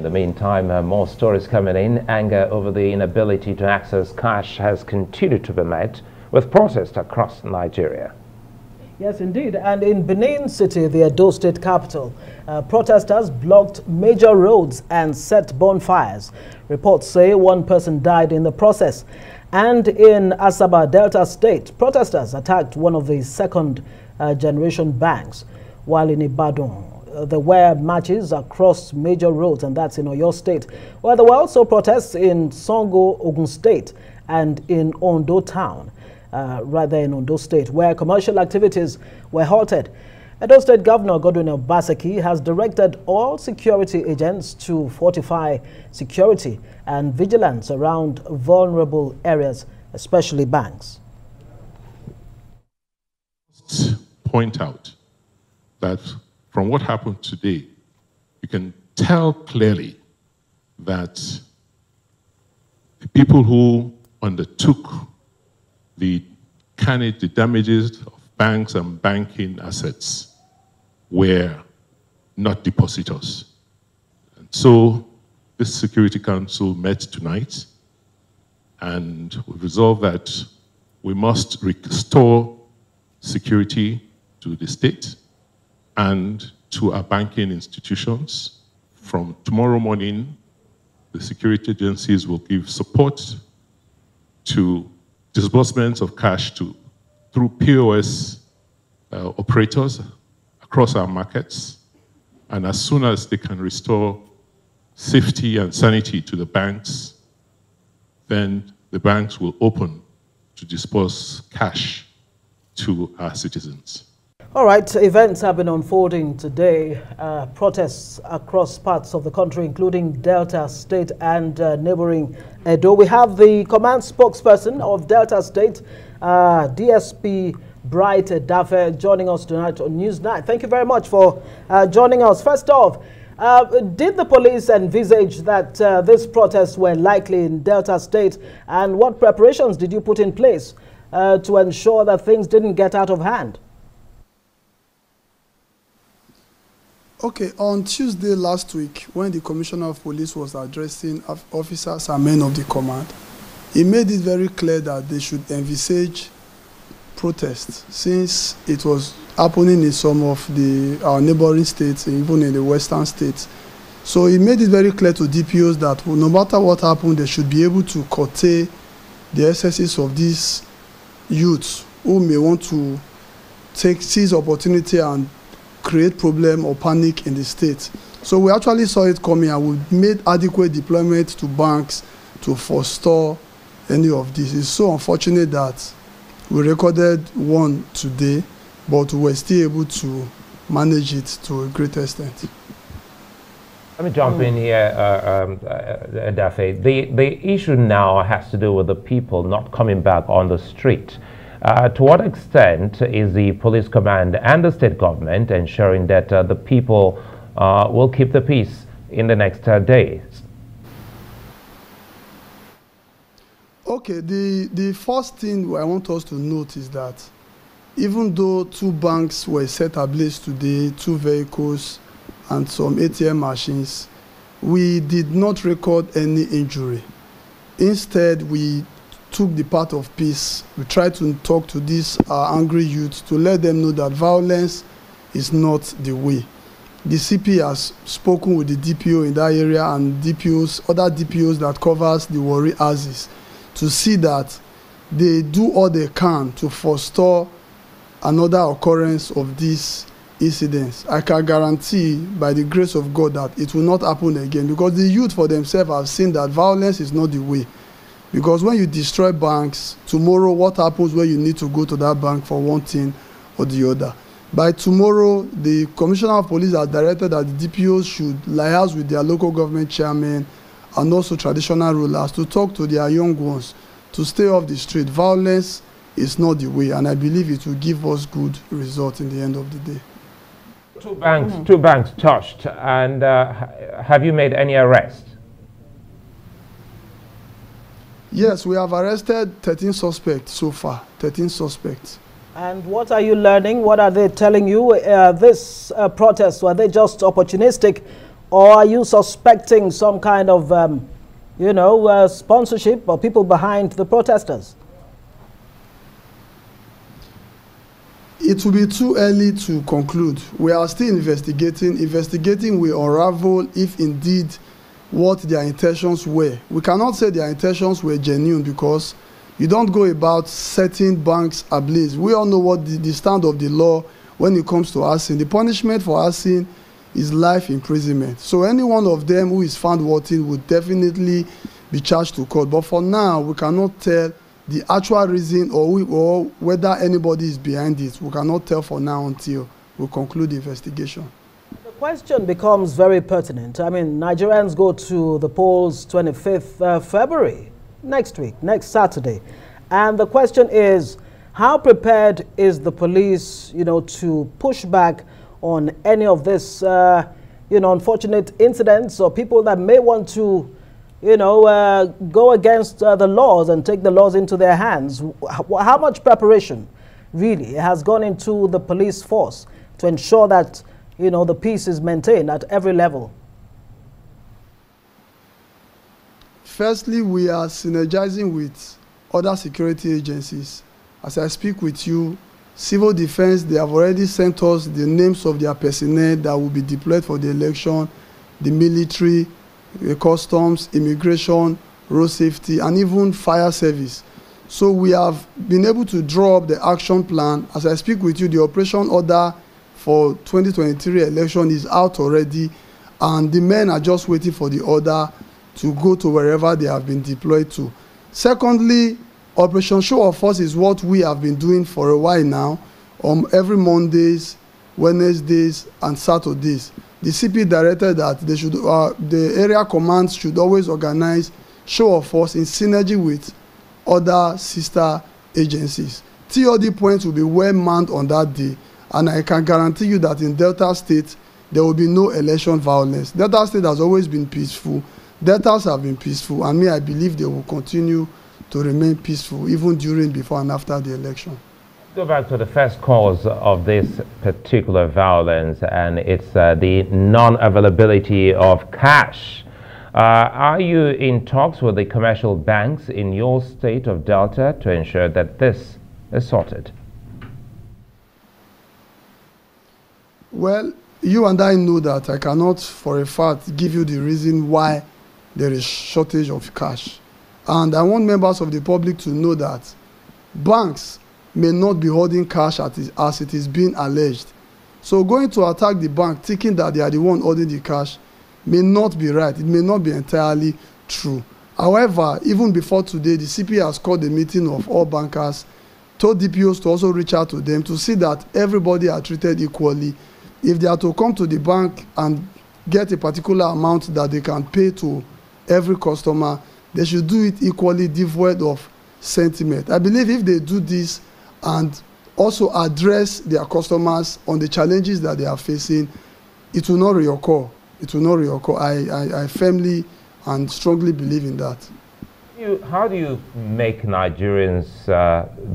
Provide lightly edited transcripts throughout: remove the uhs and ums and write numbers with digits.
In the meantime, more stories coming in. Anger over the inability to access cash has continued to be met with protests across Nigeria. Yes, indeed. And in Benin City, the Edo State capital, protesters blocked major roads and set bonfires. Reports say one person died in the process. And in Asaba, Delta State, protesters attacked one of the second-generation banks, while in Ibadan, there were marches across major roads, and that's in Oyo State. Well, there were also protests in Songo, Ogun State, and in Ondo Town, right there in Ondo State, where commercial activities were halted. Edo State Governor Godwin Obaseki has directed all security agents to fortify security and vigilance around vulnerable areas, especially banks. Point out that from what happened today, you can tell clearly that the people who undertook the damages of banks and banking assets were not depositors. And so this Security Council met tonight, and we resolved that we must restore security to the state and to our banking institutions. From tomorrow morning, the security agencies will give support to disbursements of cash through POS operators across our markets. And as soon as they can restore safety and sanity to the banks, then the banks will open to disburse cash to our citizens. All right, events have been unfolding today. Protests across parts of the country, including Delta State and neighboring Edo. We have the command spokesperson of Delta State, DSP Bright Edafe, joining us tonight on News 9. Thank you very much for joining us. First off, did the police envisage that these protests were likely in Delta State, and what preparations did you put in place to ensure that things didn't get out of hand? Okay, on Tuesday last week, when the Commissioner of Police was addressing officers and men of the command, he made it very clear that they should envisage protests, since it was happening in some of our neighboring states, even in the western states. So he made it very clear to DPOs that no matter what happened, they should be able to curtail the excesses of these youths who may want to seize opportunity and create problem or panic in the state. So we actually saw it coming, and we made adequate deployment to banks to forestall any of this. It's so unfortunate that we recorded one today, but we were still able to manage it to a great extent. Let me jump in here, Edafe. The issue now has to do with the people not coming back on the street. To what extent is the police command and the state government ensuring that the people will keep the peace in the next days? Okay, the first thing I want us to note is that even though 2 banks were set ablaze today, 2 vehicles and some ATM machines, we did not record any injury. Instead, we took the path of peace. We tried to talk to these angry youths to let them know that violence is not the way. The CP has spoken with the DPO in that area and other DPOs that covers the Warri axis to see that they do all they can to forestall another occurrence of these incidents. I can guarantee by the grace of God that it will not happen again, because the youth for themselves have seen that violence is not the way. Because when you destroy banks, tomorrow what happens when you need to go to that bank for one thing or the other? By tomorrow, the Commissioner of Police has directed that the DPOs should liaise with their local government chairmen and also traditional rulers to talk to their young ones to stay off the street. Violence is not the way, and I believe it will give us good results in the end of the day. Two banks touched, and have you made any arrests? Yes, we have arrested 13 suspects so far, 13 suspects. And what are you learning? What are they telling you? This protests, were they just opportunistic, Or are you suspecting some kind of, sponsorship or people behind the protesters? It will be too early to conclude. We are still investigating. Investigating will unravel if indeed what their intentions were. We cannot say their intentions were genuine because you don't go about setting banks ablaze. We all know what the stand of the law when it comes to arson. The punishment for arson is life imprisonment. So any one of them who is found wanting would definitely be charged to court. But for now, we cannot tell the actual reason or whether anybody is behind it. We cannot tell for now until we conclude the investigation. The question becomes very pertinent. I mean, Nigerians go to the polls 25th February, next week, next Saturday. And the question is, how prepared is the police, to push back on any of this, unfortunate incidents or people that may want to, go against the laws and take the laws into their hands? How much preparation really has gone into the police force to ensure that, the peace is maintained at every level? Firstly, we are synergizing with other security agencies. As I speak with you, Civil Defense, they have already sent us the names of their personnel that will be deployed for the election, the military, the customs, immigration, road safety, and even fire service. So we have been able to draw up the action plan. As I speak with you, the operation order for 2023 election is out already, and the men are just waiting for the order to go to wherever they have been deployed to. Secondly, Operation Show of Force is what we have been doing for a while now, every Mondays, Wednesdays, and Saturdays. The CP directed that they should, the area commands should always organize show of force in synergy with other sister agencies. TOD points will be well manned on that day, and I can guarantee you that in Delta State, there will be no election violence. Delta State has always been peaceful. Deltas have been peaceful, and I believe they will continue to remain peaceful even during, before, and after the election. Go back to the first cause of this particular violence, and it's the non-availability of cash. Are you in talks with the commercial banks in your state of Delta to ensure that this is sorted? Well, you and I know that I cannot for a fact give you the reason why there is shortage of cash. And I want members of the public to know that banks may not be holding cash as it is being alleged. So going to attack the bank thinking that they are the one holding the cash may not be right. It may not be entirely true. However, even before today, the CP has called a meeting of all bankers, told DPOs to also reach out to them to see that everybody are treated equally. If they are to come to the bank and get a particular amount that they can pay to every customer, they should do it equally, devoid of sentiment. I believe if they do this and also address their customers on the challenges that they are facing, it will not reoccur. It will not reoccur. I firmly and strongly believe in that. How do you make Nigerians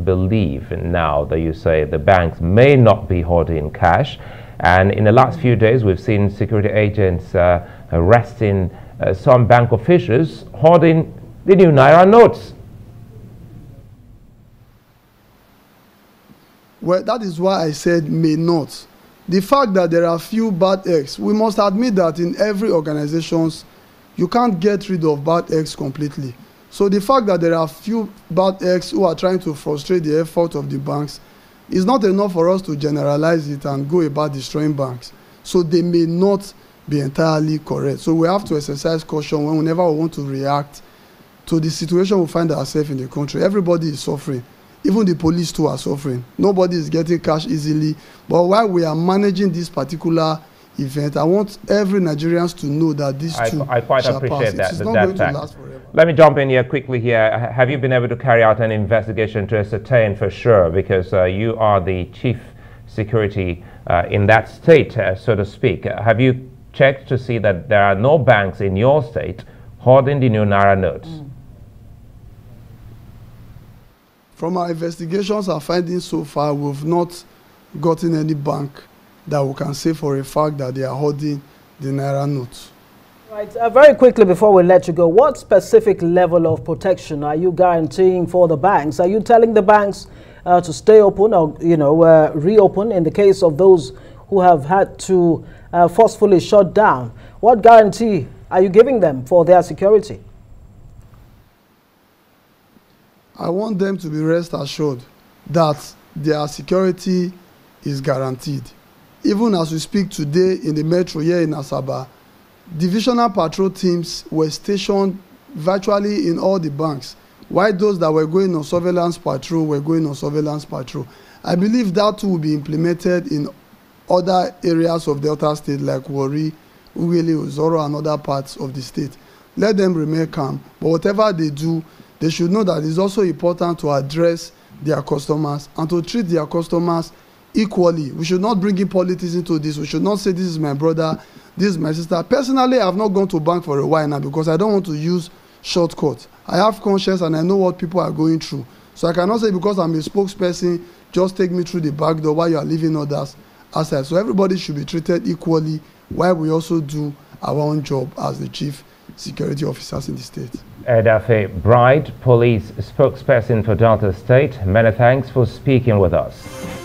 believe now that you say the banks may not be holding cash? And in the last few days, we've seen security agents arresting some bank officials holding the new Naira notes. Well, that is why I said may not. The fact that there are few bad eggs, we must admit that in every organization, you can't get rid of bad eggs completely. So the fact that there are few bad eggs who are trying to frustrate the effort of the banks is not enough for us to generalize it and go about destroying banks. So they may not be entirely correct. So we have to exercise caution whenever we want to react to the situation we find ourselves in the country. Everybody is suffering. Even the police too are suffering. Nobody is getting cash easily. But while we are managing this particular event, I want every Nigerian to know that this too I quite shall appreciate pass. that. It is not going to last forever. Let me jump in here quickly here. Have you been able to carry out an investigation to ascertain for sure, because you are the chief security in that state, so to speak. Have you checked to see that there are no banks in your state holding the new Naira notes? From our investigations and findings so far, we've not gotten any bank that we can say for a fact that they are holding the Naira note. Right. Very quickly before we let you go, what specific level of protection are you guaranteeing for the banks? Are you telling the banks to stay open or, reopen in the case of those who have had to forcefully shut down? What guarantee are you giving them for their security? I want them to be rest assured that their security is guaranteed. Even as we speak today in the metro here in Asaba, divisional patrol teams were stationed virtually in all the banks, while those that were going on surveillance patrol were going on surveillance patrol. I believe that will be implemented in other areas of Delta State like Warri, Ughelli, Ozoro, and other parts of the state. Let them remain calm, but whatever they do, they should know that it's also important to address their customers and to treat their customers equally. We should not bring in politics into this. We should not say this is my brother, this is my sister. Personally, I have not gone to bank for a while now because I don't want to use shortcuts. I have conscience and I know what people are going through. So I cannot say because I'm a spokesperson, just take me through the back door while you are leaving others outside. So everybody should be treated equally while we also do our own job as the chief security officers in the state. Edafe Bride, police spokesperson for Delta State, many thanks for speaking with us.